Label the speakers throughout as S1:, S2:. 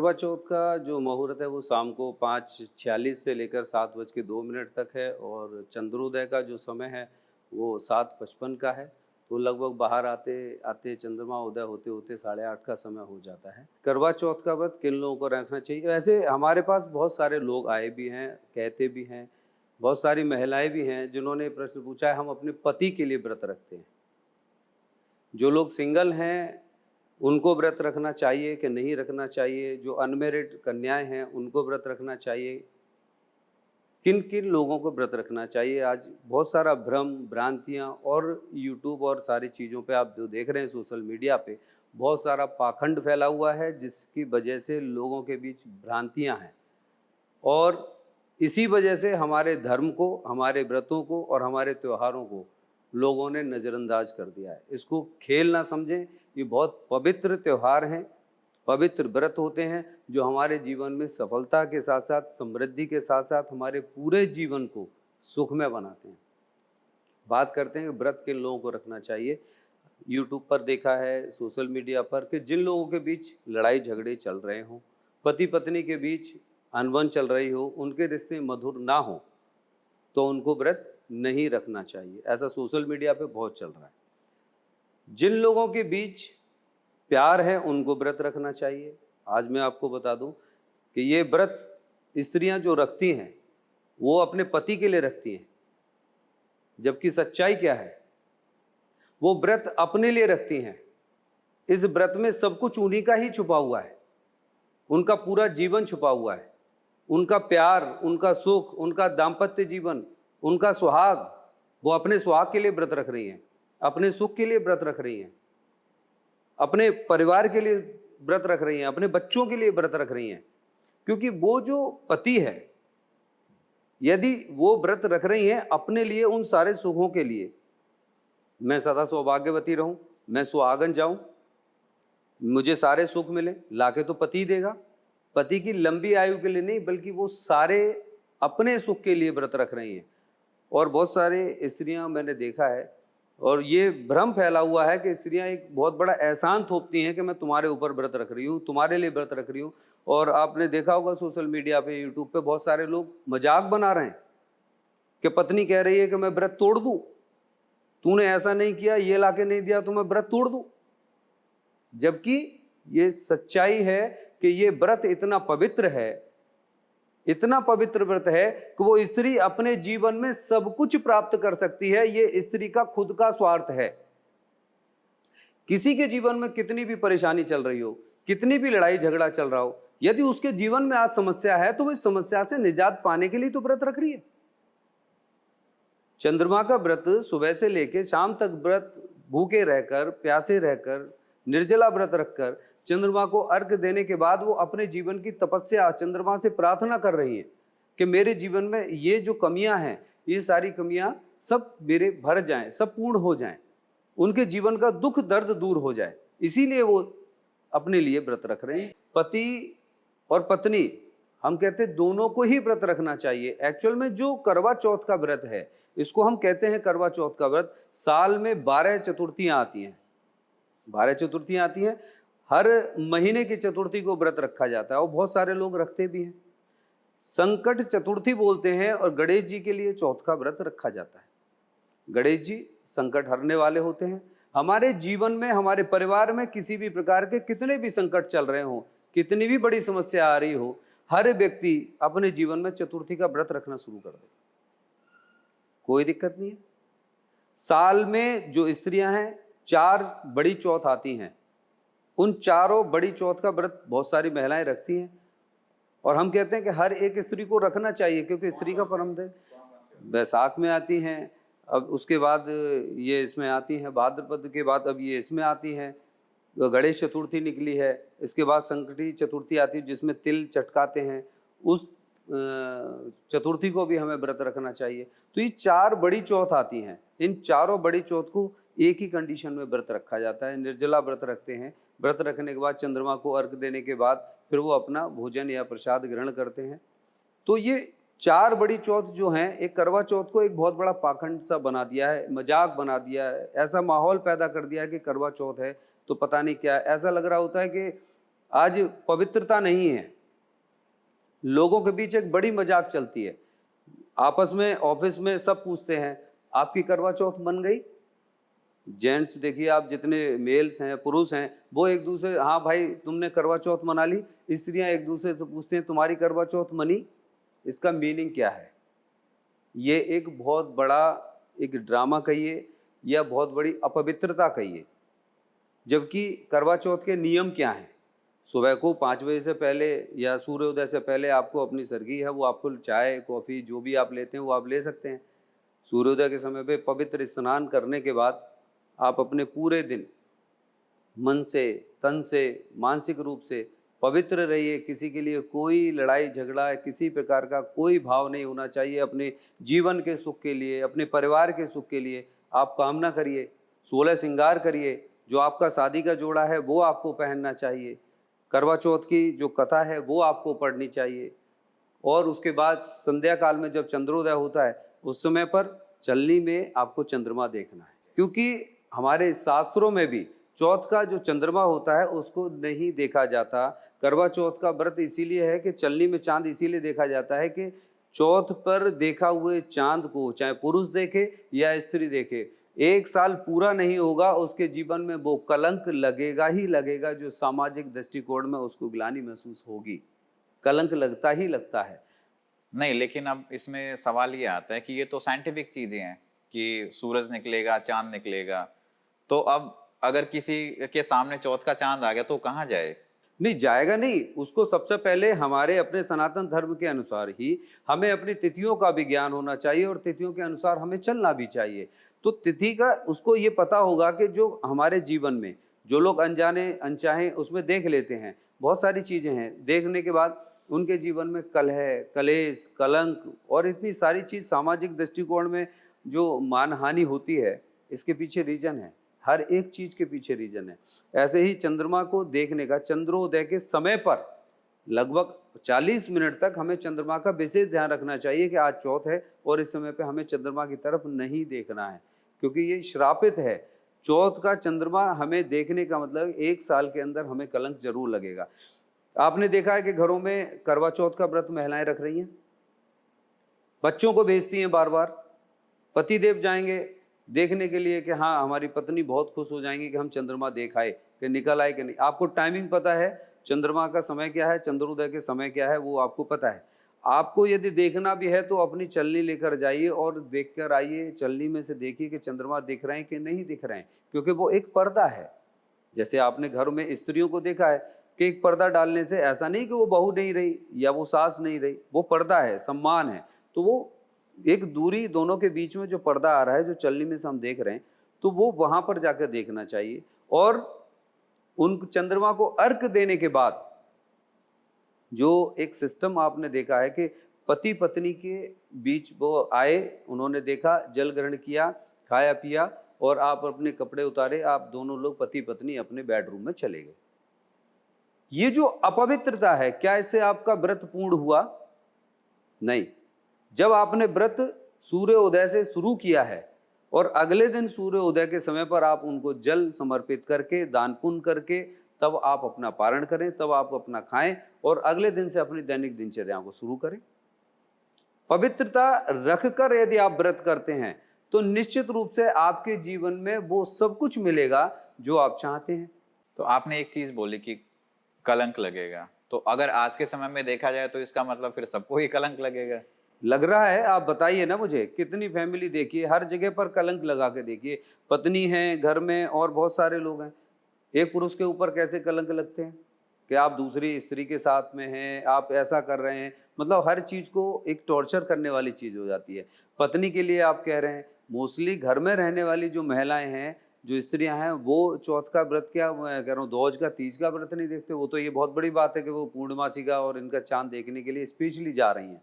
S1: करवा चौथ का जो मुहूर्त है वो शाम को 5:46 से लेकर 7:02 तक है और चंद्रोदय का जो समय है वो 7:55 का है। तो लगभग बाहर आते आते चंद्रमा उदय होते होते 8:30 का समय हो जाता है। करवा चौथ का व्रत किन लोगों को रखना चाहिए? वैसे हमारे पास बहुत सारे लोग आए भी हैं, कहते भी हैं, बहुत सारी महिलाएं भी हैं जिन्होंने प्रश्न पूछा है, हम अपने पति के लिए व्रत रखते हैं। जो लोग सिंगल हैं उनको व्रत रखना चाहिए कि नहीं रखना चाहिए? जो अनमैरिड कन्याएं हैं उनको व्रत रखना चाहिए? किन किन लोगों को व्रत रखना चाहिए? आज बहुत सारा भ्रम, भ्रांतियां और यूट्यूब और सारी चीज़ों पे आप जो देख रहे हैं सोशल मीडिया पे, बहुत सारा पाखंड फैला हुआ है जिसकी वजह से लोगों के बीच भ्रांतियां हैं और इसी वजह से हमारे धर्म को, हमारे व्रतों को और हमारे त्योहारों को लोगों ने नज़रअंदाज कर दिया है। इसको खेल ना समझें, ये बहुत पवित्र त्यौहार हैं, पवित्र व्रत होते हैं जो हमारे जीवन में सफलता के साथ साथ, समृद्धि के साथ साथ हमारे पूरे जीवन को सुखमय बनाते हैं। बात करते हैं कि व्रत किन लोगों को रखना चाहिए। यूट्यूब पर देखा है, सोशल मीडिया पर, कि जिन लोगों के बीच लड़ाई झगड़े चल रहे हों, पति पत्नी के बीच अनबन चल रही हो, उनके रिश्ते मधुर ना हो, तो उनको व्रत नहीं रखना चाहिए। ऐसा सोशल मीडिया पे बहुत चल रहा है। जिन लोगों के बीच प्यार है उनको व्रत रखना चाहिए। आज मैं आपको बता दूं कि ये व्रत स्त्रियां जो रखती हैं वो अपने पति के लिए रखती हैं, जबकि सच्चाई क्या है? वो व्रत अपने लिए रखती हैं। इस व्रत में सब कुछ उन्हीं का ही छुपा हुआ है, उनका पूरा जीवन छुपा हुआ है, उनका प्यार, उनका सुख, उनका दाम्पत्य जीवन, उनका सुहाग, वो अपने सुहाग के लिए व्रत रख रही हैं, अपने सुख के लिए व्रत रख रही हैं, अपने परिवार के लिए व्रत रख रही हैं, अपने बच्चों के लिए व्रत रख रही हैं। क्योंकि वो जो पति है, यदि वो व्रत रख रही हैं अपने लिए, उन सारे सुखों के लिए, मैं सदा सौभाग्यवती रहूं, मैं सुहागन जाऊं, मुझे सारे सुख मिले, लाके तो पति देगा। पति की लंबी आयु के लिए नहीं, बल्कि वो सारे अपने सुख के लिए व्रत रख रही हैं। और बहुत सारे स्त्रियां मैंने देखा है, और ये भ्रम फैला हुआ है कि स्त्रियां एक बहुत बड़ा एहसान थोपती हैं कि मैं तुम्हारे ऊपर व्रत रख रही हूँ, तुम्हारे लिए व्रत रख रही हूँ। और आपने देखा होगा सोशल मीडिया पे, यूट्यूब पे बहुत सारे लोग मजाक बना रहे हैं कि पत्नी कह रही है कि मैं व्रत तोड़ दूं, तूने ऐसा नहीं किया, ये लाके नहीं दिया तो मैं व्रत तोड़ दूं। जबकि ये सच्चाई है कि ये व्रत इतना पवित्र है, इतना पवित्र व्रत है कि वो स्त्री अपने जीवन में सब कुछ प्राप्त कर सकती है। ये स्त्री का खुद का स्वार्थ है। किसी के जीवन में कितनी भी परेशानी चल रही हो, कितनी भी लड़ाई झगड़ा चल रहा हो, यदि उसके जीवन में आज समस्या है तो वो इस समस्या से निजात पाने के लिए तो व्रत रख रही है। चंद्रमा का व्रत सुबह से लेकर शाम तक व्रत भूखे रहकर, प्यासे रहकर, निर्जला व्रत रखकर चंद्रमा को अर्घ देने के बाद वो अपने जीवन की तपस्या चंद्रमा से प्रार्थना कर रही है कि मेरे जीवन में ये जो कमियां हैं, ये सारी कमियां सब मेरे भर जाएं, सब पूर्ण हो जाएं, उनके जीवन का दुख दर्द दूर हो जाए। इसीलिए वो अपने लिए व्रत रख रहे हैं। पति और पत्नी, हम कहते हैं दोनों को ही व्रत रखना चाहिए। एक्चुअल में जो करवा चौथ का व्रत है, इसको हम कहते हैं करवा चौथ का व्रत। साल में 12 चतुर्थियां आती हैं, 12 चतुर्थियां आती हैं। हर महीने की चतुर्थी को व्रत रखा जाता है और बहुत सारे लोग रखते भी हैं। संकट चतुर्थी बोलते हैं और गणेश जी के लिए चौथ का व्रत रखा जाता है। गणेश जी संकट हरने वाले होते हैं। हमारे जीवन में, हमारे परिवार में किसी भी प्रकार के कितने भी संकट चल रहे हो, कितनी भी बड़ी समस्या आ रही हो, हर व्यक्ति अपने जीवन में चतुर्थी का व्रत रखना शुरू कर दे, कोई दिक्कत नहीं है। साल में जो स्त्रियां हैं, 4 बड़ी चौथ आती हैं, उन चारों बड़ी चौथ का व्रत बहुत सारी महिलाएं रखती हैं और हम कहते हैं कि हर एक स्त्री को रखना चाहिए, क्योंकि स्त्री का परम दिन बैसाख में आती हैं, अब उसके बाद ये इसमें आती हैं, भाद्रपद के बाद अब ये इसमें आती हैं, गणेश चतुर्थी निकली है, इसके बाद संकटी चतुर्थी आती है जिसमें तिल चटकाते हैं, उस चतुर्थी को भी हमें व्रत रखना चाहिए। तो ये 4 बड़ी चौथ आती हैं, इन चारों बड़ी चौथ को एक ही कंडीशन में व्रत रखा जाता है, निर्जला व्रत रखते हैं। व्रत रखने के बाद चंद्रमा को अर्घ देने के बाद फिर वो अपना भोजन या प्रसाद ग्रहण करते हैं। तो ये 4 बड़ी चौथ जो हैं, एक करवा चौथ को एक बहुत बड़ा पाखंड सा बना दिया है, मजाक बना दिया है, ऐसा माहौल पैदा कर दिया है कि करवा चौथ है तो पता नहीं क्या, ऐसा लग रहा होता है कि आज पवित्रता नहीं है, लोगों के बीच एक बड़ी मजाक चलती है, आपस में ऑफिस में सब पूछते हैं आपकी करवा चौथ मन गई। जेंट्स देखिए, आप जितने मेल्स हैं, पुरुष हैं, वो एक दूसरे, हाँ भाई तुमने करवा चौथ मना ली। स्त्रियां एक दूसरे से पूछते हैं तुम्हारी करवा चौथ मनी। इसका मीनिंग क्या है? ये एक बहुत बड़ा एक ड्रामा कहिए या बहुत बड़ी अपवित्रता कहिए। जबकि करवा चौथ के नियम क्या हैं? सुबह को 5 बजे से पहले या सूर्योदय से पहले आपको अपनी सरगी है वो आपको चाय कॉफ़ी जो भी आप लेते हैं वो आप ले सकते हैं। सूर्योदय के समय पे पवित्र स्नान करने के बाद आप अपने पूरे दिन मन से, तन से, मानसिक रूप से पवित्र रहिए। किसी के लिए कोई लड़ाई झगड़ा, किसी प्रकार का कोई भाव नहीं होना चाहिए। अपने जीवन के सुख के लिए, अपने परिवार के सुख के लिए आप कामना करिए, 16 श्रृंगार करिए। जो आपका शादी का जोड़ा है वो आपको पहनना चाहिए। करवा चौथ की जो कथा है वो आपको पढ़नी चाहिए। और उसके बाद संध्या काल में जब चंद्रोदय होता है उस समय पर चलनी में आपको चंद्रमा देखना है, क्योंकि हमारे शास्त्रों में भी चौथ का जो चंद्रमा होता है उसको नहीं देखा जाता। करवा चौथ का व्रत इसीलिए है कि चलनी में चांद इसीलिए देखा जाता है कि चौथ पर देखा हुए चांद को चाहे पुरुष देखे या स्त्री देखे, 1 साल पूरा नहीं होगा उसके जीवन में वो कलंक लगेगा ही लगेगा, जो सामाजिक दृष्टिकोण में उसको ग्लानि महसूस होगी। कलंक लगता ही लगता है।
S2: नहीं, लेकिन अब इसमें सवाल ये आता है कि ये तो साइंटिफिक चीजें हैं कि सूरज निकलेगा, चांद निकलेगा, तो अब अगर किसी के सामने चौथ का चांद आ गया तो कहाँ जाए?
S1: नहीं जाएगा नहीं, उसको सबसे पहले हमारे अपने सनातन धर्म के अनुसार ही हमें अपनी तिथियों का भी ज्ञान होना चाहिए और तिथियों के अनुसार हमें चलना भी चाहिए। तो तिथि का उसको ये पता होगा कि जो हमारे जीवन में जो लोग अनजाने अनचाहे उसमें देख लेते हैं, बहुत सारी चीज़ें हैं, देखने के बाद उनके जीवन में कलह, कलेश, कलंक और इतनी सारी चीज़ सामाजिक दृष्टिकोण में जो मानहानि होती है, इसके पीछे रीजन है। हर एक चीज़ के पीछे रीजन है। ऐसे ही चंद्रमा को देखने का चंद्रोदय के समय पर लगभग 40 मिनट तक हमें चंद्रमा का विशेष ध्यान रखना चाहिए कि आज चौथ है और इस समय पे हमें चंद्रमा की तरफ नहीं देखना है, क्योंकि ये श्रापित है। चौथ का चंद्रमा हमें देखने का मतलब 1 साल के अंदर हमें कलंक जरूर लगेगा। आपने देखा है कि घरों में करवा चौथ का व्रत महिलाएं रख रही हैं, बच्चों को भेजती हैं बार बार, पतिदेव जाएंगे देखने के लिए कि हाँ हमारी पत्नी बहुत खुश हो जाएंगी कि हम चंद्रमा देख आए, कि निकल आए कि नहीं। आपको टाइमिंग पता है, चंद्रमा का समय क्या है, चंद्रोदय के समय क्या है, वो आपको पता है। आपको यदि देखना भी है तो अपनी चलनी लेकर जाइए और देख कर आइए, चलनी में से देखिए कि चंद्रमा दिख रहे हैं कि नहीं दिख रहे हैं, क्योंकि वो एक पर्दा है। जैसे आपने घर में स्त्रियों को देखा है कि एक पर्दा डालने से ऐसा नहीं कि वो बहू नहीं रही या वो सास नहीं रही, वो पर्दा है, सम्मान है। तो वो एक दूरी दोनों के बीच में जो पर्दा आ रहा है, जो चलनी में से हम देख रहे हैं, तो वो वहां पर जाकर देखना चाहिए। और उन चंद्रमा को अर्घ देने के बाद जो एक सिस्टम आपने देखा है कि पति पत्नी के बीच वो आए, उन्होंने देखा, जल ग्रहण किया, खाया पिया और आप अपने कपड़े उतारे, आप दोनों लोग पति पत्नी अपने बेडरूम में चले गए। ये जो अपवित्रता है, क्या इससे आपका व्रत पूर्ण हुआ? नहीं। जब आपने व्रत सूर्य उदय से शुरू किया है और अगले दिन सूर्य उदय के समय पर आप उनको जल समर्पित करके, दान पुण्य करके, तब आप अपना पारण करें, तब आप अपना खाएं और अगले दिन से अपनी दैनिक दिनचर्या को शुरू करें। पवित्रता रखकर यदि आप व्रत करते हैं तो निश्चित रूप से आपके जीवन में वो सब कुछ मिलेगा जो आप चाहते हैं।
S2: तो आपने एक चीज बोली कि कलंक लगेगा, तो अगर आज के समय में देखा जाए तो इसका मतलब फिर सबको ही कलंक लगेगा?
S1: लग रहा है, आप बताइए ना मुझे, कितनी फैमिली देखिए, हर जगह पर कलंक लगा के देखिए। पत्नी है घर में और बहुत सारे लोग हैं, एक पुरुष के ऊपर कैसे कलंक लगते हैं कि आप दूसरी स्त्री के साथ में हैं, आप ऐसा कर रहे हैं। मतलब हर चीज़ को एक टॉर्चर करने वाली चीज़ हो जाती है। पत्नी के लिए आप कह रहे हैं, मोस्टली घर में रहने वाली जो महिलाएं हैं, जो स्त्रियां हैं, वो चौथ का व्रत, क्या मैं कह रहा हूँ, दोज का, तीज का व्रत नहीं देखते। वो तो ये बहुत बड़ी बात है कि वो पूर्णमासी का और इनका चांद देखने के लिए स्पेशली जा रही हैं।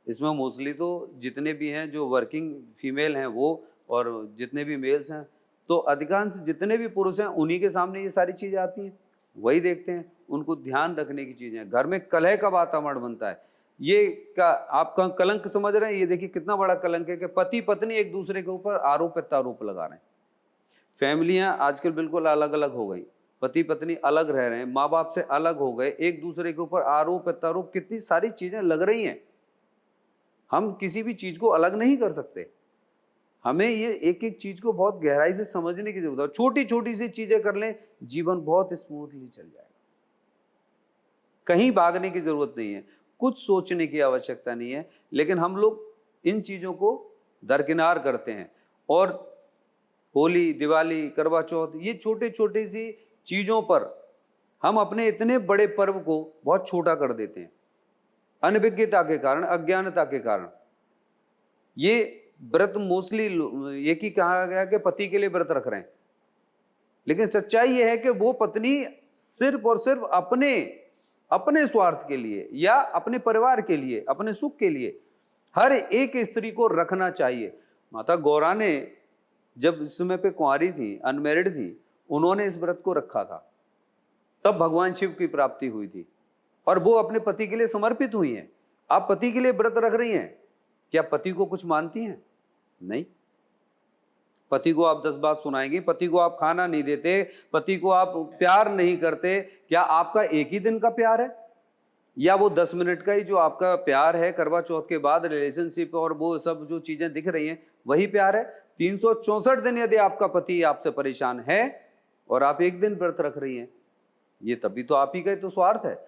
S1: इसमें मोस्टली तो जितने भी हैं जो वर्किंग फीमेल हैं वो, और जितने भी मेल्स हैं, तो अधिकांश जितने भी पुरुष हैं उन्हीं के सामने ये सारी चीज़ें आती हैं, वही देखते हैं। उनको ध्यान रखने की चीज़ें हैं। घर में कलह का वातावरण बनता है। ये का आप कलंक समझ रहे हैं? ये देखिए कितना बड़ा कलंक है कि पति पत्नी एक दूसरे के ऊपर आरोप प्रत्यारोप लगा रहे हैं। फैमिलियां आजकल बिल्कुल अलग अलग हो गई। पति पत्नी अलग रह रहे हैं, माँ बाप से अलग हो गए, एक दूसरे के ऊपर आरोप प्रत्यारोप, कितनी सारी चीजें लग रही हैं। हम किसी भी चीज को अलग नहीं कर सकते। हमें ये एक एक चीज को बहुत गहराई से समझने की जरूरत है। छोटी छोटी सी चीजें कर लें, जीवन बहुत स्मूथली चल जाएगा। कहीं भागने की जरूरत नहीं है, कुछ सोचने की आवश्यकता नहीं है, लेकिन हम लोग इन चीजों को दरकिनार करते हैं। और होली, दिवाली, करवा चौथ, ये छोटे छोटे सी चीजों पर हम अपने इतने बड़े पर्व को बहुत छोटा कर देते हैं, अनभिज्ञता के कारण, अज्ञानता के कारण। ये व्रत मोस्टली ये की कहा गया कि पति के लिए व्रत रख रहे हैं, लेकिन सच्चाई यह है कि वो पत्नी सिर्फ और सिर्फ अपने स्वार्थ के लिए या अपने परिवार के लिए, अपने सुख के लिए हर एक स्त्री को रखना चाहिए। माता गौरा ने जब इस समय पे कुंवारी थी, अनमैरिड थी, उन्होंने इस व्रत को रखा था, तब भगवान शिव की प्राप्ति हुई थी और वो अपने पति के लिए समर्पित हुई हैं। आप पति के लिए व्रत रख रही हैं, क्या पति को कुछ मानती हैं? नहीं। पति को आप 10 बात सुनाएंगी, पति को आप खाना नहीं देते, पति को आप प्यार नहीं करते, क्या आपका एक ही दिन का प्यार है या वो 10 मिनट का ही जो आपका प्यार है करवा चौथ के बाद रिलेशनशिप और वो सब जो चीजें दिख रही हैं वही प्यार है? 364 दिन यदि आपका पति आपसे परेशान है और आप एक दिन व्रत रख रही हैं, ये तभी तो आप ही का तो स्वार्थ है।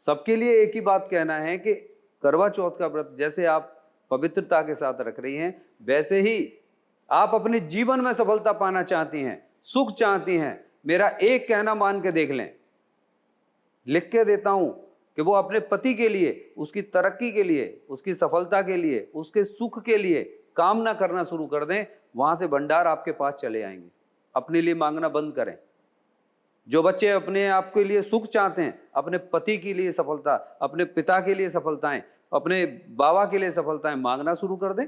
S1: सबके लिए एक ही बात कहना है कि करवा चौथ का व्रत जैसे आप पवित्रता के साथ रख रही हैं, वैसे ही आप अपने जीवन में सफलता पाना चाहती हैं, सुख चाहती हैं, मेरा एक कहना मान के देख लें, लिख के देता हूं कि वो अपने पति के लिए, उसकी तरक्की के लिए, उसकी सफलता के लिए, उसके सुख के लिए कामना करना शुरू कर दें, वहां से भंडार आपके पास चले आएंगे। अपने लिए मांगना बंद करें। जो बच्चे अपने आप के लिए सुख चाहते हैं, अपने पति के लिए सफलता, अपने पिता के लिए सफलताएं, अपने बाबा के लिए सफलताएं मांगना शुरू कर दें।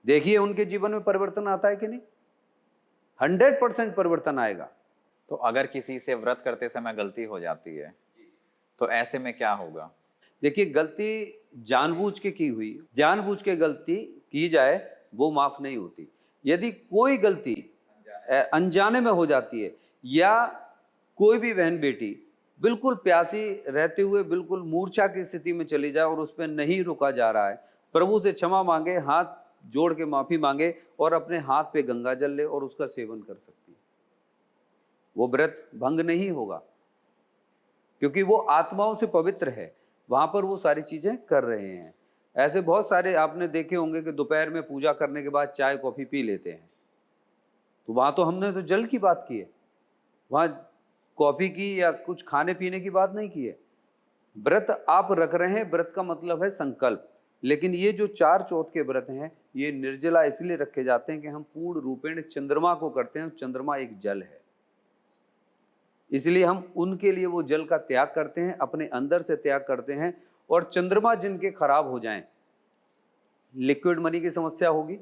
S1: देखिए उनके जीवन में परिवर्तन आता है कि नहीं। 100% परिवर्तन आएगा।
S2: तो अगर किसी से व्रत करते समय गलती हो जाती है तो ऐसे में क्या होगा?
S1: देखिए, गलती जानबूझ के की हुई, जानबूझ के गलती की जाए वो माफ नहीं होती। यदि कोई गलती अनजाने में हो जाती है या कोई भी बहन बेटी बिल्कुल प्यासी रहते हुए बिल्कुल मूर्छा की स्थिति में चली जाए और उस पर नहीं रुका जा रहा है, प्रभु से क्षमा मांगे, हाथ जोड़ के माफी मांगे और अपने हाथ पे गंगा जल ले और उसका सेवन कर सकती है। वो व्रत भंग नहीं होगा क्योंकि वो आत्माओं से पवित्र है, वहां पर वो सारी चीजें कर रहे हैं। ऐसे बहुत सारे आपने देखे होंगे कि दोपहर में पूजा करने के बाद चाय कॉफी पी लेते हैं, तो वहां तो हमने तो जल की बात की है, वहां कॉफी की या कुछ खाने पीने की बात नहीं की है। व्रत आप रख रहे हैं, व्रत का मतलब है संकल्प। लेकिन ये जो 4 चौथ के व्रत हैं, ये निर्जला इसलिए रखे जाते हैं कि हम पूर्ण रूपेण चंद्रमा को करते हैं। चंद्रमा एक जल है, इसलिए हम उनके लिए वो जल का त्याग करते हैं, अपने अंदर से त्याग करते हैं। और चंद्रमा जिनके खराब हो जाएं, लिक्विड मनी की समस्या होगी,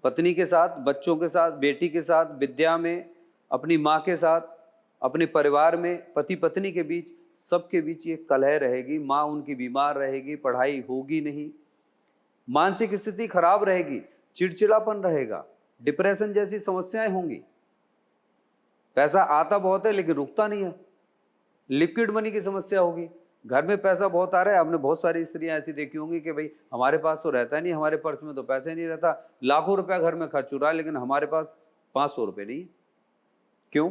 S1: पत्नी के साथ, बच्चों के साथ, बेटी के साथ, विद्या में, अपनी माँ के साथ, अपने परिवार में, पति पत्नी के बीच, सबके बीच ये कलह रहेगी। माँ उनकी बीमार रहेगी, पढ़ाई होगी नहीं, मानसिक स्थिति खराब रहेगी, चिड़चिड़ापन रहेगा, डिप्रेशन जैसी समस्याएं होंगी। पैसा आता बहुत है लेकिन रुकता नहीं है, लिक्विड मनी की समस्या होगी। घर में पैसा बहुत आ रहा है, आपने बहुत सारी स्त्रियां ऐसी देखी होंगी कि भाई हमारे पास तो रहता नहीं, हमारे पर्स में तो पैसे नहीं रहता, लाखों रुपया घर में खर्च हो रहा है लेकिन हमारे पास 500 रुपये नहीं। क्यों?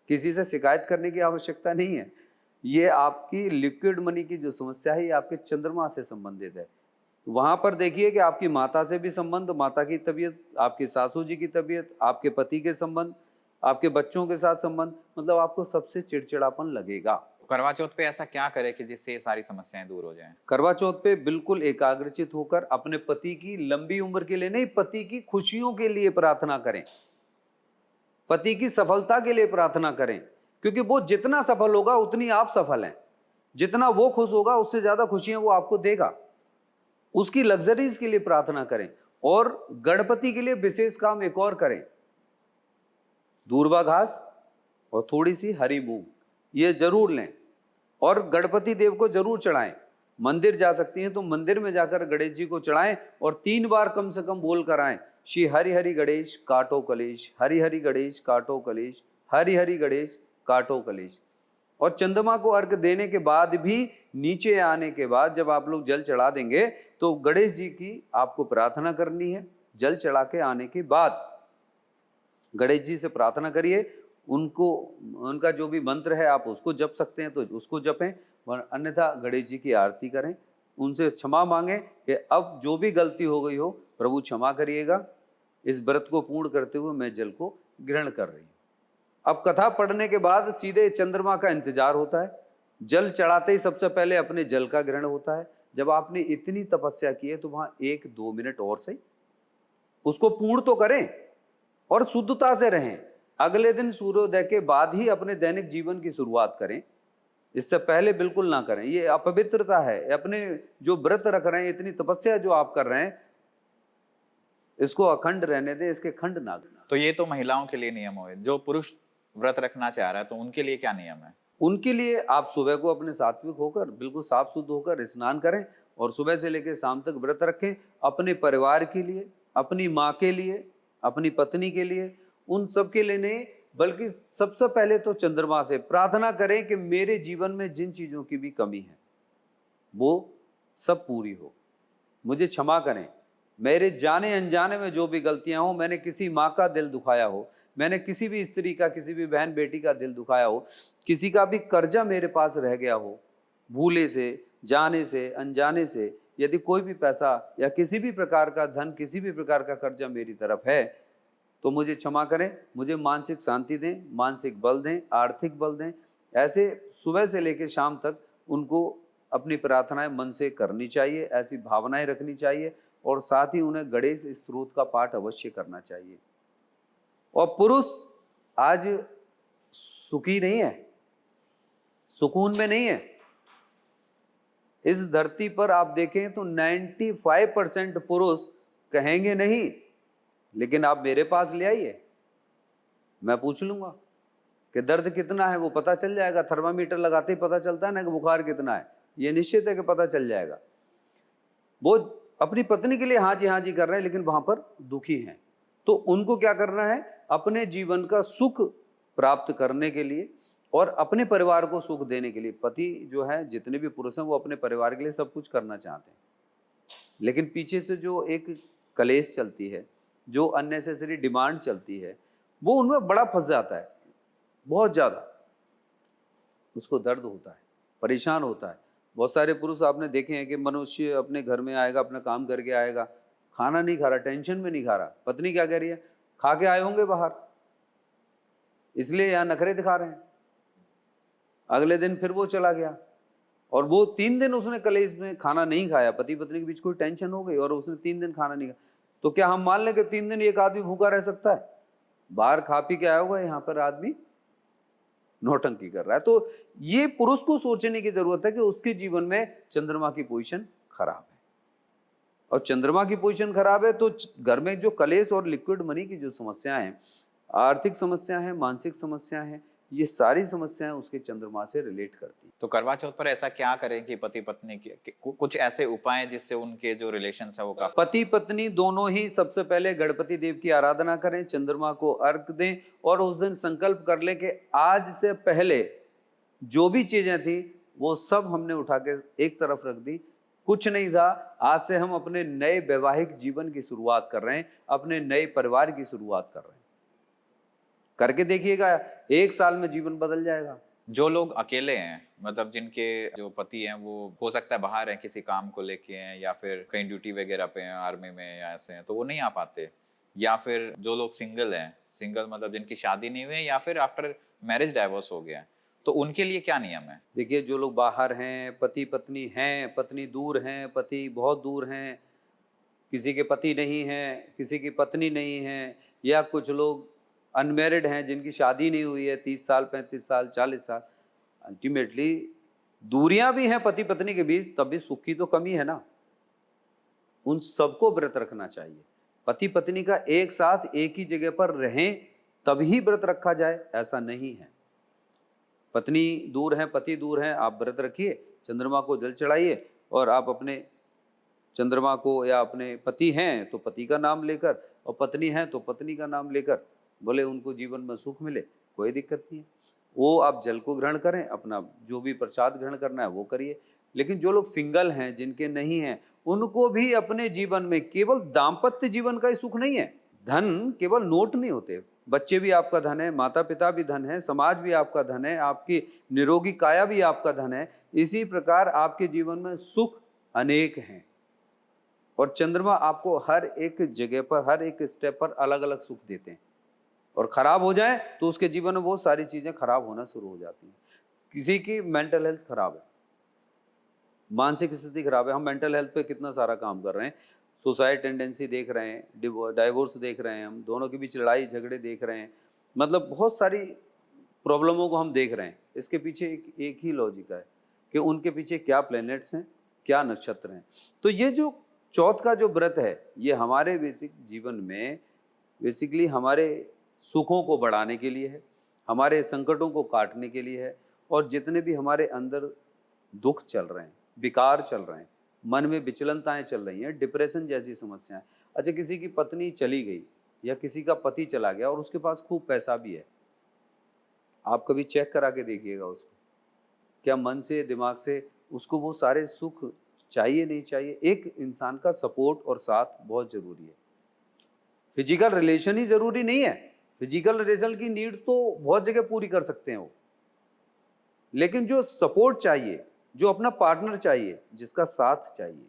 S1: किसी से शिकायत करने की आवश्यकता नहीं है। ये आपकी लिक्विड मनी की जो समस्या है, ये आपके चंद्रमा से संबंधित है। वहां पर देखिए कि आपकी माता से भी संबंध, माता की तबीयत, आपकी सासू जी की तबीयत, आपके पति के संबंध, आपके बच्चों के साथ संबंध, मतलब आपको सबसे चिड़चिड़ापन लगेगा।
S2: करवा चौथ पे ऐसा क्या करे कि जिससे ये सारी समस्याएं दूर हो जाएं?
S1: करवा चौथ पे बिल्कुल एकाग्रचित होकर अपने पति की लंबी उम्र के लिए नहीं, पति की खुशियों के लिए प्रार्थना करें, पति की सफलता के लिए प्रार्थना करें, क्योंकि वो जितना सफल होगा उतनी आप सफल हैं। जितना वो खुश होगा उससे ज्यादा खुशियां वो आपको देगा। उसकी लग्जरीज के लिए प्रार्थना करें। और गणपति के लिए विशेष काम एक और करें, दूर्वा घास और थोड़ी सी हरी मूंग ये जरूर लें और गणपति देव को जरूर चढ़ाएं। मंदिर जा सकती हैं तो मंदिर में जाकर गणेश जी को चढ़ाएं और 3 बार कम से कम बोल कर आएं, श्री हरि हरि गणेश काटो कलेश, हरि हरि गणेश काटो कलेश, हरि हरि गणेश काटो कलेश। और चंद्रमा को अर्घ देने के बाद भी नीचे आने के बाद जब आप लोग जल चढ़ा देंगे तो गणेश जी की आपको प्रार्थना करनी है। जल चढ़ा के आने के बाद गणेश जी से प्रार्थना करिए, उनको उनका जो भी मंत्र है आप उसको जप सकते हैं तो उसको जपें, और अन्यथा गणेश जी की आरती करें, उनसे क्षमा मांगें कि अब जो भी गलती हो गई हो प्रभु क्षमा करिएगा, इस व्रत को पूर्ण करते हुए मैं जल को ग्रहण कर रही हूँ। अब कथा पढ़ने के बाद सीधे चंद्रमा का इंतजार होता है। जल चढ़ाते ही सबसे पहले अपने जल का ग्रहण होता है। जब आपने इतनी तपस्या की है तो वहां 1-2 मिनट और सही उसको पूर्ण तो करें और शुद्धता से रहें। अगले दिन सूर्योदय के बाद ही अपने दैनिक जीवन की शुरुआत करें, इससे पहले बिल्कुल ना करें। ये अपवित्रता है। अपने जो व्रत रख रहे हैं, इतनी तपस्या जो आप कर रहे हैं, इसको अखंड रहने दें, इसके खंड ना देना।
S2: तो ये तो महिलाओं के लिए नियम हुए। जो पुरुष व्रत रखना चाह रहा है तो उनके लिए क्या नियम है?
S1: उनके लिए आप सुबह को अपने सात्विक होकर बिल्कुल साफ शुद्ध होकर स्नान करें और सुबह से लेकर शाम तक व्रत रखें। अपने परिवार के लिए, अपनी माँ के लिए, अपनी पत्नी के लिए, उन सब के लिए नहीं, बल्कि सबसे पहले तो चंद्रमा से प्रार्थना करें कि मेरे जीवन में जिन चीज़ों की भी कमी है वो सब पूरी हो। मुझे क्षमा करें, मेरे जाने अनजाने में जो भी गलतियां हो, मैंने किसी माँ का दिल दुखाया हो, मैंने किसी भी स्त्री का, किसी भी बहन बेटी का दिल दुखाया हो, किसी का भी कर्जा मेरे पास रह गया हो, भूले से, जाने से, अनजाने से, यदि कोई भी पैसा या किसी भी प्रकार का धन, किसी भी प्रकार का कर्जा मेरी तरफ है तो मुझे क्षमा करें, मुझे मानसिक शांति दें, मानसिक बल दें, आर्थिक बल दें। ऐसे सुबह से लेकर शाम तक उनको अपनी प्रार्थनाएं मन से करनी चाहिए, ऐसी भावनाएं रखनी चाहिए, और साथ ही उन्हें गणेश स्तोत्र का पाठ अवश्य करना चाहिए। और पुरुष आज सुखी नहीं है, सुकून में नहीं है। इस धरती पर आप देखें तो 95% पुरुष कहेंगे नहीं, लेकिन आप मेरे पास ले आइए, मैं पूछ लूंगा कि दर्द कितना है, वो पता चल जाएगा। थर्मामीटर लगाते ही पता चलता है ना कि बुखार कितना है, ये निश्चित है कि पता चल जाएगा। वो अपनी पत्नी के लिए हाँ जी कर रहे हैं, लेकिन वहां पर दुखी हैं। तो उनको क्या करना है? अपने जीवन का सुख प्राप्त करने के लिए और अपने परिवार को सुख देने के लिए, पति जो है, जितने भी पुरुष हैं, वो अपने परिवार के लिए सब कुछ करना चाहते हैं, लेकिन पीछे से जो एक कलेश चलती है, जो अननेसेसरी डिमांड चलती है, वो उनमें बड़ा फंस जाता है, बहुत ज़्यादा उसको दर्द होता है, परेशान होता है। बहुत सारे पुरुष आपने देखे हैं कि मनुष्य अपने घर में आएगा, अपना काम करके आएगा, खाना नहीं खा रहा, टेंशन में नहीं खा रहा, पत्नी क्या कह रही है, खा के आए होंगे बाहर, इसलिए यहाँ नखरे दिखा रहे हैं। अगले दिन फिर वो चला गया और वो 3 दिन उसने कलेश में खाना नहीं खाया, पति पत्नी के बीच कोई टेंशन हो गई और उसने 3 दिन खाना नहीं खाया, तो क्या हम मान लें कि 3 दिन एक आदमी भूखा रह सकता है? बाहर खा पी के आया होगा, यहाँ पर आदमी नौटंकी कर रहा है। तो ये पुरुष को सोचने की जरूरत है कि उसके जीवन में चंद्रमा की पोजीशन खराब है, और चंद्रमा की पोजीशन खराब है तो घर में जो कलेश और लिक्विड मनी की जो समस्याएं हैं, आर्थिक समस्याएं हैं, मानसिक समस्याएं हैं, ये सारी समस्याएं उसके चंद्रमा से रिलेट करती हैं।
S2: तो करवा चौथ पर ऐसा क्या करें कि पति पत्नी के कुछ ऐसे उपाय जिससे उनके जो रिलेशन है वो काफी?
S1: पति पत्नी दोनों ही सबसे पहले गणपति देव की आराधना करें, चंद्रमा को अर्घ दें और उस दिन संकल्प कर लें कि आज से पहले जो भी चीजें थी वो सब हमने उठा के एक तरफ रख दी, कुछ नहीं था। आज से हम अपने नए वैवाहिक जीवन की शुरुआत कर रहे हैं, अपने नए परिवार की शुरुआत कर रहे हैं। करके देखिएगा, 1 साल में जीवन बदल जाएगा।
S2: जो लोग अकेले हैं, मतलब जिनके जो पति हैं वो हो सकता है बाहर हैं, किसी काम को लेके हैं, या फिर कहीं ड्यूटी वगैरह पे हैं, आर्मी में या ऐसे हैं, तो वो नहीं आ पाते, या फिर जो लोग सिंगल हैं, सिंगल मतलब जिनकी शादी नहीं हुई है या फिर आफ्टर मैरिज डाइवोर्स हो गया है, तो उनके लिए क्या नियम है?
S1: देखिए, जो लोग बाहर हैं, पति पत्नी हैं, पत्नी दूर हैं, पति बहुत दूर हैं, किसी के पति नहीं हैं, किसी की पत्नी नहीं है, या कुछ लोग अनमेरिड हैं जिनकी शादी नहीं हुई है 30 साल, 35 साल, 40 साल, अल्टीमेटली दूरियां भी हैं पति पत्नी के बीच, तब भी सुख की तो कमी है ना। उन सबको व्रत रखना चाहिए। पति पत्नी का एक साथ एक ही जगह पर रहें तभी व्रत रखा जाए, ऐसा नहीं है। पत्नी दूर है, पति दूर है, आप व्रत रखिए, चंद्रमा को जल चढ़ाइए और आप अपने चंद्रमा को या अपने पति हैं तो पति का नाम लेकर, और पत्नी है तो पत्नी का नाम लेकर, बोले उनको जीवन में सुख मिले, कोई दिक्कत नहीं है। वो आप जल को ग्रहण करें, अपना जो भी प्रसाद ग्रहण करना है वो करिए। लेकिन जो लोग सिंगल हैं, जिनके नहीं हैं, उनको भी अपने जीवन में केवल दाम्पत्य जीवन का ही सुख नहीं है। धन केवल नोट नहीं होते, बच्चे भी आपका धन है, माता पिता भी धन है, समाज भी आपका धन है, आपकी निरोगी काया भी आपका धन है। इसी प्रकार आपके जीवन में सुख अनेक हैं, और चंद्रमा आपको हर एक जगह पर, हर एक स्टेप पर अलग अलग सुख देते हैं। और खराब हो जाए तो उसके जीवन में बहुत सारी चीजें खराब होना शुरू हो जाती हैं। किसी की मेंटल हेल्थ खराब है, मानसिक स्थिति खराब है, हम मेंटल हेल्थ पे कितना सारा काम कर रहे हैं, सुसाइड टेंडेंसी देख रहे हैं, डाइवोर्स देख रहे हैं, हम दोनों के बीच लड़ाई झगड़े देख रहे हैं, मतलब बहुत सारी प्रॉब्लमों को हम देख रहे हैं। इसके पीछे एक ही लॉजिक है कि उनके पीछे क्या प्लैनेट्स हैं, क्या नक्षत्र हैं। तो ये जो चौथ का जो व्रत है, ये हमारे बेसिक जीवन में बेसिकली हमारे सुखों को बढ़ाने के लिए है, हमारे संकटों को काटने के लिए है, और जितने भी हमारे अंदर दुख चल रहे हैं, विकार चल रहे हैं, मन में विचलनताएं चल रही हैं, डिप्रेशन जैसी समस्याएं। अच्छा, किसी की पत्नी चली गई या किसी का पति चला गया और उसके पास खूब पैसा भी है, आप कभी चेक करा के देखिएगा उसको, क्या मन से दिमाग से उसको वो सारे सुख चाहिए नहीं चाहिए। एक इंसान का सपोर्ट और साथ बहुत जरूरी है। फिजिकल रिलेशन ही जरूरी नहीं है, फिजिकल रिलेशन की नीड तो बहुत जगह पूरी कर सकते हैं वो, लेकिन जो सपोर्ट चाहिए, जो अपना पार्टनर चाहिए, जिसका साथ चाहिए,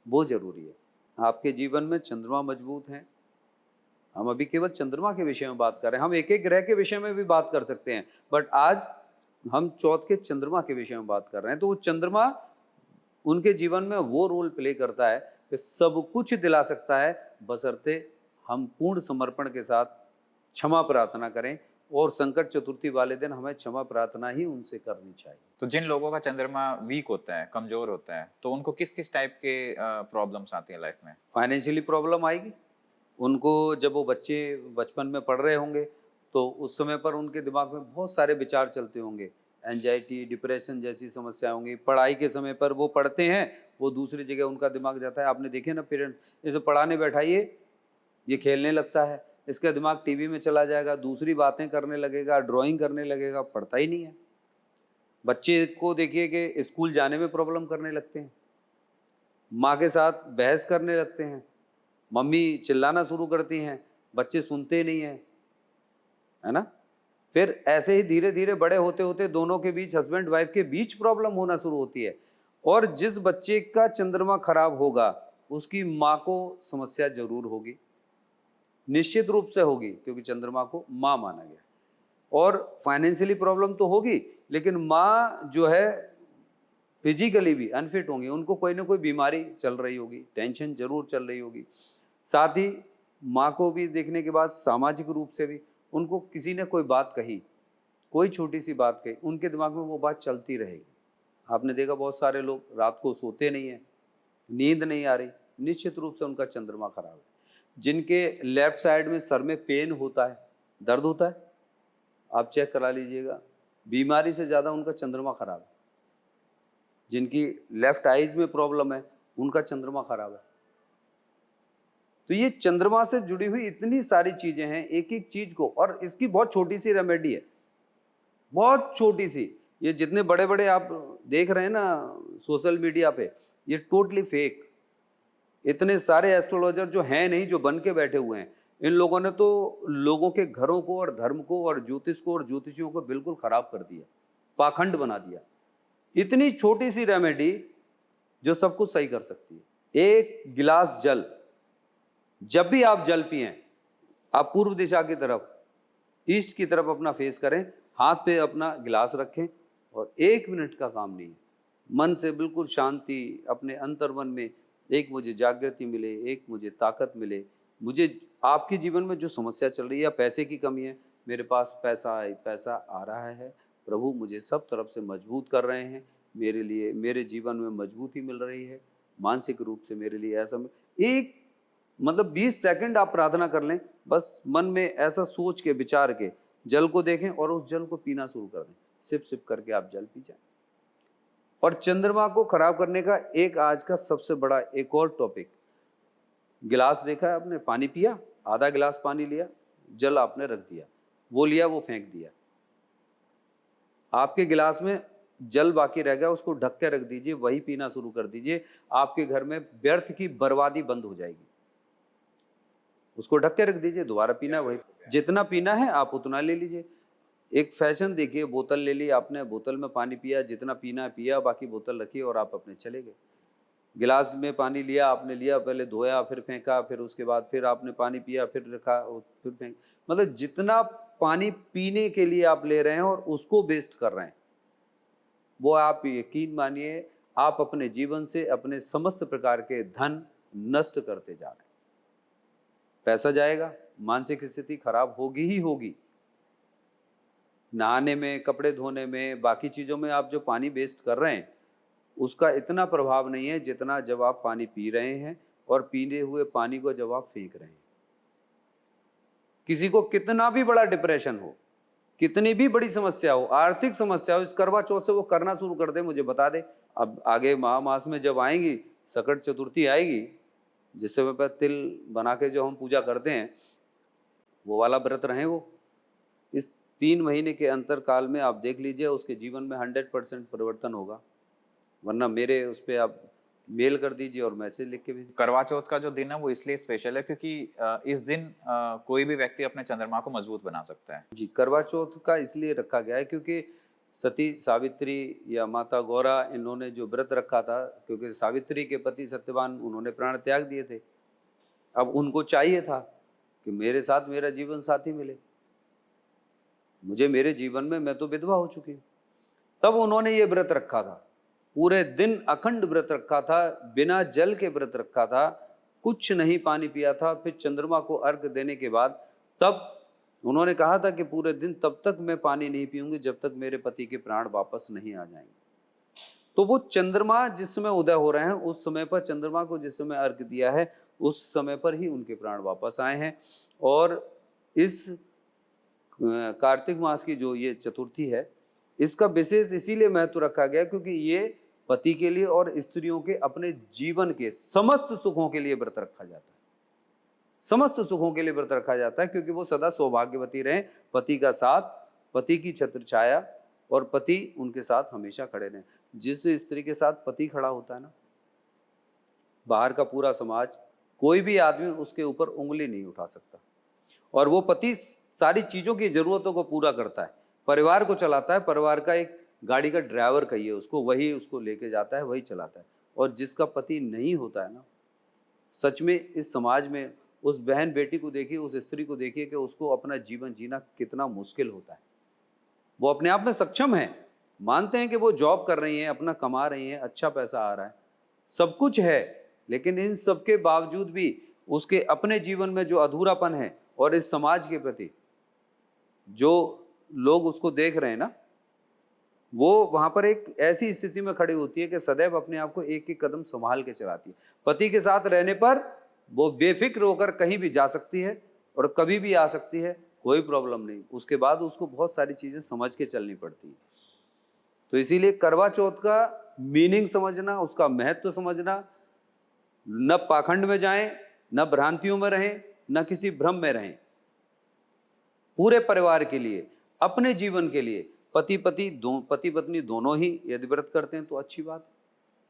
S1: वो जरूरी है। आपके जीवन में चंद्रमा मजबूत हैं, हम अभी केवल चंद्रमा के विषय में बात कर रहे हैं, हम एक एक ग्रह के विषय में भी बात कर सकते हैं, बट आज हम चौथ के चंद्रमा के विषय में बात कर रहे हैं। तो वो चंद्रमा उनके जीवन में वो रोल प्ले करता है कि सब कुछ दिला सकता है, बशर्ते हम पूर्ण समर्पण के साथ क्षमा प्रार्थना करें, और संकट चतुर्थी वाले दिन हमें क्षमा प्रार्थना ही उनसे करनी चाहिए।
S2: तो जिन लोगों का चंद्रमा वीक होता है, कमजोर होता है, तो उनको किस किस टाइप के प्रॉब्लम्स आती हैं लाइफ में?
S1: फाइनेंशियली प्रॉब्लम आएगी उनको। जब वो बच्चे बचपन में पढ़ रहे होंगे तो उस समय पर उनके दिमाग में बहुत सारे विचार चलते होंगे, एंजाइटी, डिप्रेशन जैसी समस्याएं होंगी। पढ़ाई के समय पर वो पढ़ते हैं, वो दूसरी जगह उनका दिमाग जाता है। आपने देखे ना, पेरेंट्स इसे पढ़ाने बैठाइए, ये खेलने लगता है, इसका दिमाग टीवी में चला जाएगा, दूसरी बातें करने लगेगा, ड्राइंग करने लगेगा, पढ़ता ही नहीं है। बच्चे को देखिए कि स्कूल जाने में प्रॉब्लम करने लगते हैं, माँ के साथ बहस करने लगते हैं, मम्मी चिल्लाना शुरू करती हैं, बच्चे सुनते नहीं हैं, है ना। फिर ऐसे ही धीरे धीरे बड़े होते होते दोनों के बीच, हस्बैंड वाइफ के बीच प्रॉब्लम होना शुरू होती है। और जिस बच्चे का चंद्रमा खराब होगा उसकी माँ को समस्या जरूर होगी, निश्चित रूप से होगी, क्योंकि चंद्रमा को माँ माना गया। और फाइनेंशियली प्रॉब्लम तो होगी, लेकिन माँ जो है फिजिकली भी अनफिट होंगी, उनको कोई ना कोई बीमारी चल रही होगी, टेंशन जरूर चल रही होगी। साथ ही माँ को भी देखने के बाद सामाजिक रूप से भी उनको किसी ने कोई बात कही, कोई छोटी सी बात कही, उनके दिमाग में वो बात चलती रहेगी। आपने देखा बहुत सारे लोग रात को सोते नहीं हैं, नींद नहीं आ रही, निश्चित रूप से उनका चंद्रमा खराब है। जिनके लेफ्ट साइड में सर में पेन होता है, दर्द होता है, आप चेक करा लीजिएगा, बीमारी से ज़्यादा उनका चंद्रमा खराब है। जिनकी लेफ्ट आईज में प्रॉब्लम है, उनका चंद्रमा खराब है। तो ये चंद्रमा से जुड़ी हुई इतनी सारी चीजें हैं, एक एक चीज को, और इसकी बहुत छोटी सी रेमेडी है, बहुत छोटी सी। ये जितने बड़े बड़े आप देख रहे हैं ना सोशल मीडिया पे, ये टोटली फेक। इतने सारे एस्ट्रोलॉजर जो हैं नहीं, जो बन के बैठे हुए हैं, इन लोगों ने तो लोगों के घरों को और धर्म को और ज्योतिष को और ज्योतिषियों को बिल्कुल खराब कर दिया, पाखंड बना दिया। इतनी छोटी सी रेमेडी जो सब कुछ सही कर सकती है। एक गिलास जल, जब भी आप जल पिएं, आप पूर्व दिशा की तरफ, ईस्ट की तरफ अपना फेस करें, हाथ पे अपना गिलास रखें, और 1 मिनट का काम नहीं है, मन से बिल्कुल शांति, अपने अंतर्मन में एक मुझे जागृति मिले, एक मुझे ताकत मिले, मुझे आपके जीवन में जो समस्या चल रही है, या पैसे की कमी है, मेरे पास पैसा आ रहा है, प्रभु मुझे सब तरफ से मजबूत कर रहे हैं, मेरे लिए, मेरे जीवन में मजबूती मिल रही है, मानसिक रूप से मेरे लिए ऐसा। एक मतलब 20 सेकंड आप प्रार्थना कर लें, बस मन में ऐसा सोच के, विचार के, जल को देखें और उस जल को पीना शुरू कर दें, सिप सिप करके आप जल पी जाएं। और चंद्रमा को खराब करने का एक आज का सबसे बड़ा एक और टॉपिक, गिलास देखा है आपने, पानी पिया, आधा गिलास पानी लिया, जल आपने रख दिया, वो लिया वो फेंक दिया, आपके गिलास में जल बाकी रह गया, उसको ढक के रख दीजिए, वही पीना शुरू कर दीजिए, आपके घर में व्यर्थ की बर्बादी बंद हो जाएगी। उसको ढक के रख दीजिए, दोबारा पीना वही, जितना पीना है आप उतना ले लीजिए। एक फैशन देखिए, बोतल ले ली आपने, बोतल में पानी पिया, जितना पीना है पिया, बाकी बोतल रखी और आप अपने चले गए। गिलास में पानी लिया आपने, लिया, पहले धोया फिर फेंका, फिर उसके बाद फिर आपने पानी पिया, फिर रखा, फिर फेंक, मतलब जितना पानी पीने के लिए आप ले रहे हैं और उसको वेस्ट कर रहे हैं, वो आप यकीन मानिए आप अपने जीवन से अपने समस्त प्रकार के धन नष्ट करते जा रहे हैं। पैसा जाएगा, मानसिक स्थिति खराब होगी ही होगी। नहाने में, कपड़े धोने में, बाकी चीज़ों में आप जो पानी वेस्ट कर रहे हैं उसका इतना प्रभाव नहीं है जितना जब आप पानी पी रहे हैं और पीने हुए पानी को जब आप फेंक रहे हैं। किसी को कितना भी बड़ा डिप्रेशन हो, कितनी भी बड़ी समस्या हो, आर्थिक समस्या हो, इस करवा चौथ से वो करना शुरू कर दे, मुझे बता दे। अब आगे महा मास में जब आएंगी, सकट चतुर्थी आएगी, जिस समय पर तिल बना के जो हम पूजा करते हैं, वो वाला व्रत रहें वो, इस 3 महीने के अंतर काल में आप देख लीजिए उसके जीवन में 100% परिवर्तन होगा। वरना मेरे उस पर आप मेल कर दीजिए और मैसेज लिख के भी।
S2: करवा चौथ का जो दिन है वो इसलिए स्पेशल है क्योंकि इस दिन कोई भी व्यक्ति अपने चंद्रमा को मजबूत बना सकता है।
S1: जी, करवा चौथ का इसलिए रखा गया है क्योंकि सती सावित्री या माता गौरा, इन्होंने जो व्रत रखा था, क्योंकि सावित्री के पति सत्यवान, उन्होंने प्राण त्याग दिए थे। अब उनको चाहिए था कि मेरे साथ मेरा जीवन साथी मिले, मुझे मेरे जीवन में, मैं तो विधवा हो चुकी हूँ, तब उन्होंने ये व्रत रखा था। पूरे दिन अखंड व्रत रखा था, बिना जल के व्रत रखा था, कुछ नहीं पानी पिया था। फिर चंद्रमा को अर्घ देने के बाद तब उन्होंने कहा था कि पूरे दिन तब तक मैं पानी नहीं पीऊंगी जब तक मेरे पति के प्राण वापस नहीं आ जाएंगे। तो वो चंद्रमा जिस समय उदय हो रहे हैं, उस समय पर चंद्रमा को जिस समय अर्घ दिया है, उस समय पर ही उनके प्राण वापस आए हैं। और इस कार्तिक मास की जो ये चतुर्थी है, इसका विशेष इसीलिए महत्व रखा गया क्योंकि ये पति के लिए और स्त्रियों के अपने जीवन के समस्त सुखों के लिए व्रत रखा जाता है। समस्त सुखों के लिए व्रत रखा जाता है क्योंकि वो सदा सौभाग्यवती रहें, पति का साथ, पति की छत्र छाया और पति उनके साथ हमेशा खड़े रहें। जिस स्त्री के साथ पति खड़ा होता है ना, बाहर का पूरा समाज, कोई भी आदमी उसके ऊपर उंगली नहीं उठा सकता। और वो पति सारी चीज़ों की ज़रूरतों को पूरा करता है, परिवार को चलाता है, परिवार का एक गाड़ी का ड्राइवर कहिए उसको, वही उसको लेके जाता है, वही चलाता है। और जिसका पति नहीं होता है ना, सच में इस समाज में उस बहन बेटी को देखिए, उस स्त्री को देखिए कि उसको अपना जीवन जीना कितना मुश्किल होता है। वो अपने आप में सक्षम है, मानते हैं कि वो जॉब कर रही हैं, अपना कमा रही हैं, अच्छा पैसा आ रहा है, सब कुछ है, लेकिन इन सब के बावजूद भी उसके अपने जीवन में जो अधूरापन है और इस समाज के प्रति जो लोग उसको देख रहे हैं ना, वो वहां पर एक ऐसी स्थिति में खड़ी होती है कि सदैव अपने आप को एक एक कदम संभाल के चलाती है। पति के साथ रहने पर वो बेफिक्र होकर कहीं भी जा सकती है और कभी भी आ सकती है, कोई प्रॉब्लम नहीं। उसके बाद उसको बहुत सारी चीजें समझ के चलनी पड़ती है। तो इसीलिए करवा चौथ का मीनिंग समझना, उसका महत्व समझना, न पाखंड में जाएं, न भ्रांतियों में रहें, न किसी भ्रम में रहें। पूरे परिवार के लिए, अपने जीवन के लिए, पति पत्नी दोनों ही यदि व्रत करते हैं तो अच्छी बात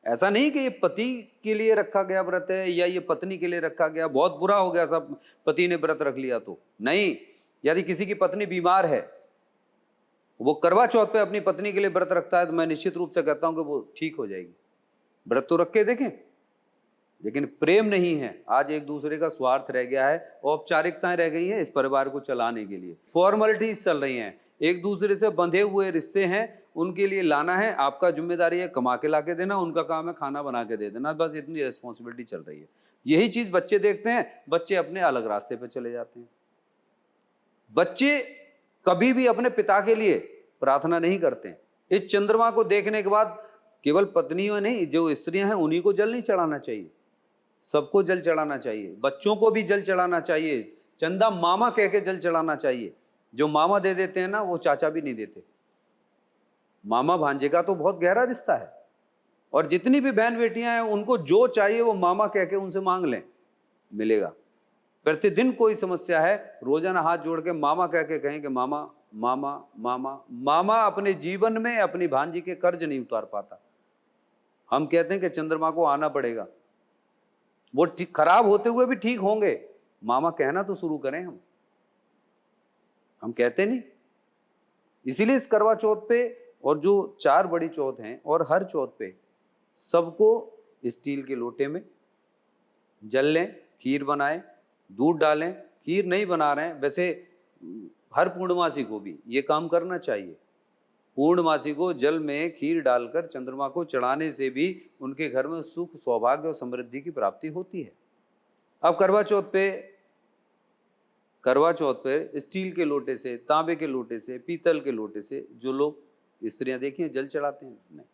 S1: है। ऐसा नहीं कि ये पति के लिए रखा गया व्रत है या ये पत्नी के लिए रखा गया, बहुत बुरा हो गया सब पति ने व्रत रख लिया तो नहीं। यदि किसी की पत्नी बीमार है, वो करवा चौथ पे अपनी पत्नी के लिए व्रत रखता है, तो मैं निश्चित रूप से कहता हूं कि वो ठीक हो जाएगी। व्रत तो रख के देखें, लेकिन प्रेम नहीं है। आज एक दूसरे का स्वार्थ रह गया है, औपचारिकताएं रह गई हैं इस परिवार को चलाने के लिए, फॉर्मेलिटीज चल रही हैं, एक दूसरे से बंधे हुए रिश्ते हैं, उनके लिए लाना है, आपका जिम्मेदारी है कमा के ला के देना, उनका काम है खाना बना के दे देना, बस इतनी रिस्पॉन्सिबिलिटी चल रही है। यही चीज बच्चे देखते हैं, बच्चे अपने अलग रास्ते पर चले जाते हैं। बच्चे कभी भी अपने पिता के लिए प्रार्थना नहीं करते हैं। इस चंद्रमा को देखने के बाद केवल पत्नियों नहीं, जो स्त्रियां हैं उन्हीं को जल नहीं चढ़ाना चाहिए, सबको जल चढ़ाना चाहिए, बच्चों को भी जल चढ़ाना चाहिए, चंदा मामा कह के जल चढ़ाना चाहिए। जो मामा दे देते हैं ना, वो चाचा भी नहीं देते। मामा भांजे का तो बहुत गहरा रिश्ता है, और जितनी भी बहन बेटियां हैं उनको जो चाहिए वो मामा कह के उनसे मांग लें, मिलेगा। प्रतिदिन कोई समस्या है, रोजाना हाथ जोड़ के मामा कह के कहें कि मामा मामा मामा। मामा अपने जीवन में अपनी भांजी के कर्ज नहीं उतार पाता। हम कहते हैं कि चंद्रमा को आना पड़ेगा, वो खराब होते हुए भी ठीक होंगे, मामा कहना तो शुरू करें। हम कहते नहीं। इसीलिए इस करवा चौथ पे और जो 4 बड़ी चौथ हैं और हर चौथ पे सबको स्टील के लोटे में जल लें, खीर बनाएं, दूध डालें। खीर नहीं बना रहे हैं, वैसे हर पूर्णमासी को भी ये काम करना चाहिए। पूर्णमासी को जल में खीर डालकर चंद्रमा को चढ़ाने से भी उनके घर में सुख, सौभाग्य और समृद्धि की प्राप्ति होती है। अब करवा चौथ पे स्टील के लोटे से, तांबे के लोटे से, पीतल के लोटे से जो लोग स्त्रियां देखिए जल चढ़ाते हैं, नहीं,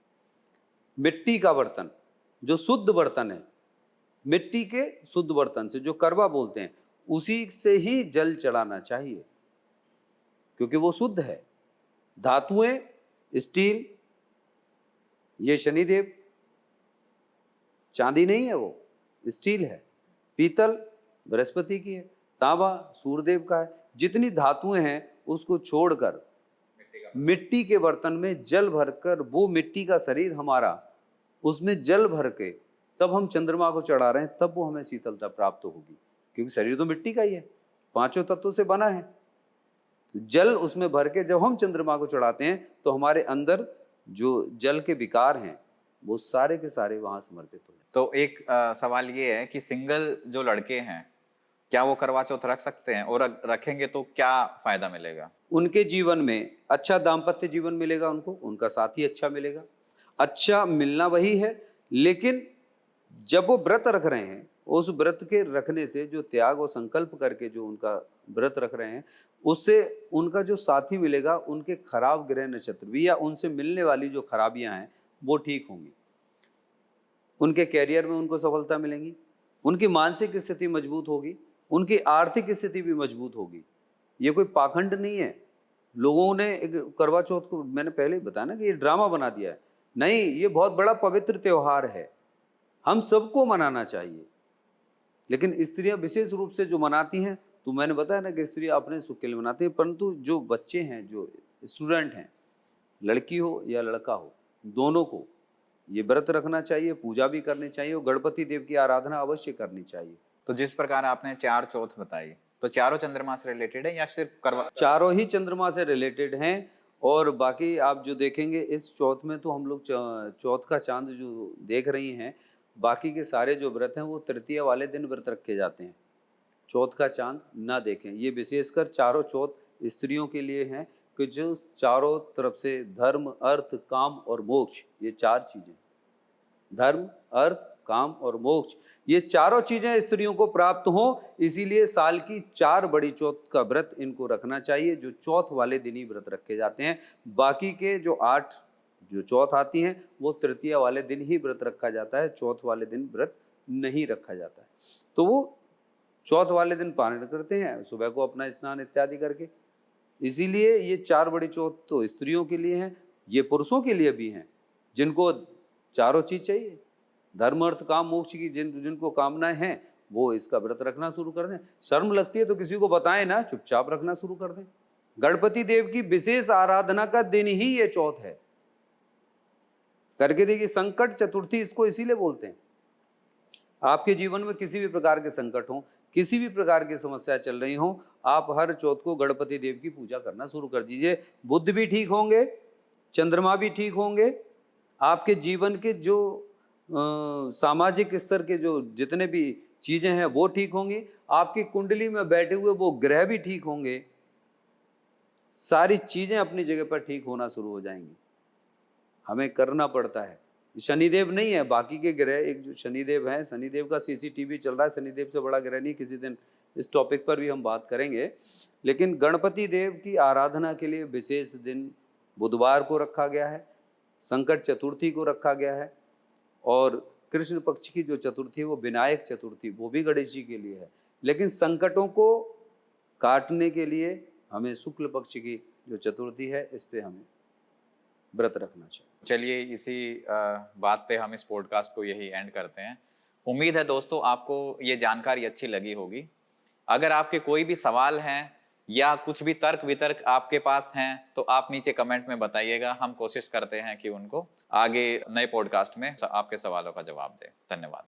S1: मिट्टी का बर्तन जो शुद्ध बर्तन है, मिट्टी के शुद्ध बर्तन से जो करवा बोलते हैं उसी से ही जल चढ़ाना चाहिए, क्योंकि वो शुद्ध है। धातुएं, स्टील, ये शनिदेव, चांदी नहीं है, वो स्टील है। पीतल बृहस्पति की है, तांबा सूर्यदेव का है। जितनी धातुएं हैं उसको छोड़कर मिट्टी के बर्तन में जल भरकर, वो मिट्टी का शरीर हमारा, उसमें जल भर के तब हम चंद्रमा को चढ़ा रहे हैं, तब वो हमें शीतलता प्राप्त होगी, क्योंकि शरीर तो मिट्टी का ही है, 5 तत्वों से बना है। तो जल उसमें भर के जब हम चंद्रमा को चढ़ाते हैं तो हमारे अंदर जो जल के विकार हैं वो सारे के सारे वहां समर्पित हो।
S2: तो एक सवाल ये है कि सिंगल जो लड़के हैं क्या वो करवा चौथ रख सकते हैं, और रखेंगे तो क्या फायदा मिलेगा?
S1: उनके जीवन में अच्छा दाम्पत्य जीवन मिलेगा, उनका साथी अच्छा मिलेगा। अच्छा मिलना वही है, लेकिन जब वो व्रत रख रहे हैं, उस व्रत के रखने से जो त्याग और संकल्प करके जो उनका व्रत रख रहे हैं, उससे उनका जो साथी मिलेगा, उनके खराब ग्रह नक्षत्र भी या उनसे मिलने वाली जो खराबियां हैं वो ठीक होंगी। उनके कैरियर में उनको सफलता मिलेंगी, उनकी मानसिक स्थिति मजबूत होगी, उनकी आर्थिक स्थिति भी मजबूत होगी। ये कोई पाखंड नहीं है। लोगों ने एक करवा चौथ को, मैंने पहले ही बताया ना कि ये ड्रामा बना दिया है। नहीं, ये बहुत बड़ा पवित्र त्योहार है, हम सबको मनाना चाहिए। लेकिन स्त्रियां विशेष रूप से जो मनाती हैं, तो मैंने बताया ना कि स्त्रियां अपने सुख के लिए मनाती हैं, परंतु जो बच्चे हैं, जो स्टूडेंट हैं, लड़की हो या लड़का हो, दोनों को ये व्रत रखना चाहिए, पूजा भी करनी चाहिए और गणपति देव की आराधना अवश्य करनी चाहिए।
S2: तो जिस प्रकार आपने 4 चौथ बताई, तो चारों चंद्रमा से रिलेटेड है या सिर्फ करवा?
S1: चारों ही चंद्रमा से रिलेटेड हैं। और बाकी आप जो देखेंगे इस चौथ में, तो हम लोग चौथ का चांद जो देख रही हैं, बाकी के सारे जो व्रत हैं वो तृतीया वाले दिन व्रत रखे जाते हैं। चौथ का चांद ना देखें, ये विशेषकर चारों चौथ स्त्रियों के लिए हैं कि जो चारों तरफ से धर्म, अर्थ, काम और मोक्ष, ये 4 चीजें, धर्म, अर्थ, काम और मोक्ष, ये चारों चीजें स्त्रियों को प्राप्त हो, इसीलिए साल की 4 बड़ी चौथ का व्रत इनको रखना चाहिए, जो चौथ वाले दिन ही व्रत रखे जाते हैं। बाकी के जो 8 जो चौथ आती हैं वो तृतीया वाले दिन ही व्रत रखा जाता है, चौथ वाले दिन व्रत नहीं रखा जाता है। तो वो चौथ वाले दिन पारण करते हैं सुबह को अपना स्नान इत्यादि करके। इसीलिए ये 4 बड़ी चौथ तो स्त्रियों के लिए हैं, ये पुरुषों के लिए भी हैं, जिनको चारों चीज चाहिए, धर्म, अर्थ, काम, मोक्ष की जिनको कामनाएं हैं, वो इसका व्रत रखना शुरू कर दें। शर्म लगती है तो किसी को बताएं ना, चुपचाप रखना शुरू कर दें। गणपति देव की विशेष आराधना का दिन ही ये चौथ है। करके देखिए, संकट चतुर्थी इसको इसीलिए बोलते हैं। आपके जीवन में किसी भी प्रकार के संकट हो, किसी भी प्रकार की समस्या चल रही हो, आप हर चौथ को गणपति देव की पूजा करना शुरू कर दीजिए। बुध भी ठीक होंगे, चंद्रमा भी ठीक होंगे, आपके जीवन के जो सामाजिक स्तर के जो जितने भी चीजें हैं वो ठीक होंगी, आपकी कुंडली में बैठे हुए वो ग्रह भी ठीक होंगे, सारी चीजें अपनी जगह पर ठीक होना शुरू हो जाएंगी। हमें करना पड़ता है, शनिदेव नहीं है, बाकी के ग्रह, एक जो शनिदेव है, शनिदेव का सीसीटीवी चल रहा है, शनिदेव से बड़ा ग्रह नहीं। किसी दिन इस टॉपिक पर भी हम बात करेंगे। लेकिन गणपति देव की आराधना के लिए विशेष दिन बुधवार को रखा गया है, संकट चतुर्थी को रखा गया है, और कृष्ण पक्ष की जो चतुर्थी है वो विनायक चतुर्थी, वो भी गणेश जी के लिए है। लेकिन संकटों को काटने के लिए हमें शुक्ल पक्ष की जो चतुर्थी है, इस पे हमें व्रत रखना चाहिए।
S2: चलिए इसी बात पे हम इस पॉडकास्ट को यही एंड करते हैं। उम्मीद है दोस्तों आपको ये जानकारी अच्छी लगी होगी। अगर आपके कोई भी सवाल हैं या कुछ भी तर्क वितर्क आपके पास हैं तो आप नीचे कमेंट में बताइएगा। हम कोशिश करते हैं कि उनको आगे नए पॉडकास्ट में आपके सवालों का जवाब दें। धन्यवाद।